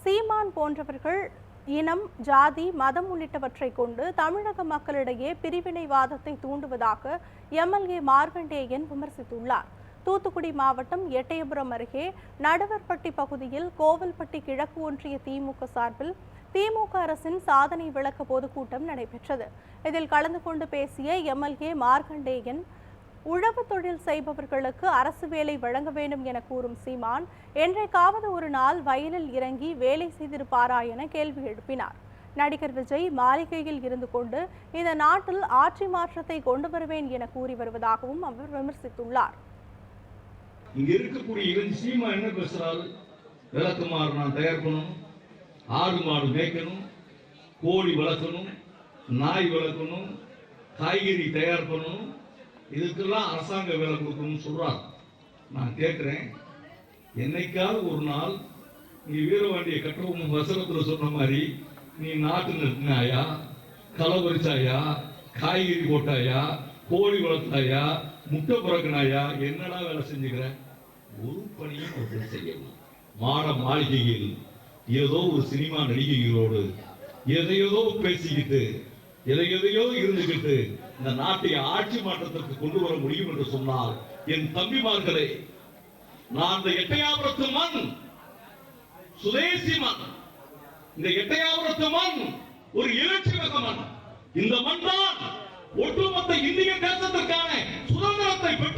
சீமான் போன்றவர்கள் இனம், ஜாதி, மதம் உள்ளிட்டவற்றை கொண்டு தமிழக மக்களிடையே பிரிவினைவாதத்தை தூண்டுவதாக எம்எல்ஏ மார்கண்டேயன் விமர்சித்துள்ளார். தூத்துக்குடி மாவட்டம் எட்டயபுரம் அருகே நடுவர்பட்டி பகுதியில் கோவில்பட்டி கிழக்கு ஒன்றிய திமுக சார்பில் திமுக அரசின் சாதனை விளக்க பொதுக்கூட்டம் நடைபெற்றது. இதில் கலந்து கொண்டு பேசிய எம்எல்ஏ மார்கண்டேயன், உழவு தொழில் செய்பவர்களுக்கு அரசு வேலை வழங்க வேண்டும் என கூறும் சீமான், என்றைக்காவது ஒரு நாள் வயலில் இறங்கி வேலை செய்திருப்பாரா என கேள்வி எழுப்பினார். நடிகர் விஜய் மாளிகையில் இருந்து கொண்டு இந்த நாட்டில் ஆட்சி மாற்றத்தை கொண்டு வருவேன் என கூறி வருவதாகவும் அவர் விமர்சித்துள்ளார். இங்க இருக்கக்கூடிய சீமா என்ன பேசுறாரு? விளக்குமாறு நான் தயார் பண்ணணும், ஆடு மாடு மேய்க்கணும், கோழி வளர்க்கணும், நாய் வளர்க்கணும், காய்கறி தயார் பண்ணணும், இதுக்கெல்லாம் அரசாங்க வேலை கொடுக்கணும்னு சொல்றாரு. நான் கேட்கிறேன், என்னைக்காவது ஒரு நாள் நீ வீரவாண்டிய கட்டவும் வசனத்தில் சொன்ன மாதிரி நீ நாட்டு நட்டினாயா, களை பறிச்சாயா, காய்கறி போட்டாயா, கோழி வளர்த்தாயா, முட்டை பிறக்கினாயா, என்னடா வேலை செஞ்சுக்கிற? ஒரு பணியும் ஒருத்தர் செய்யணும். மாட மாளிகையில் ஏதோ ஒரு சினிமா நடிகைகளோடு எதையோ பேசிக்கிட்டு எதையோ இருந்துகிட்டு இந்த நாட்டை ஆட்சி மாற்றத்திற்கு கொண்டு வர முடியும் என்று சொன்னால், என் தம்பிமார்களே, நான் இந்த எட்டயாபுரத்து மண் சுதேசி மண், இந்த எட்டயாபுரத்து மண் ஒரு எழுச்சி மிக மண். இந்த மண் தான் ஒட்டுமொத்த இந்திய தேசத்திற்கான சுதந்திரத்தை பெற்று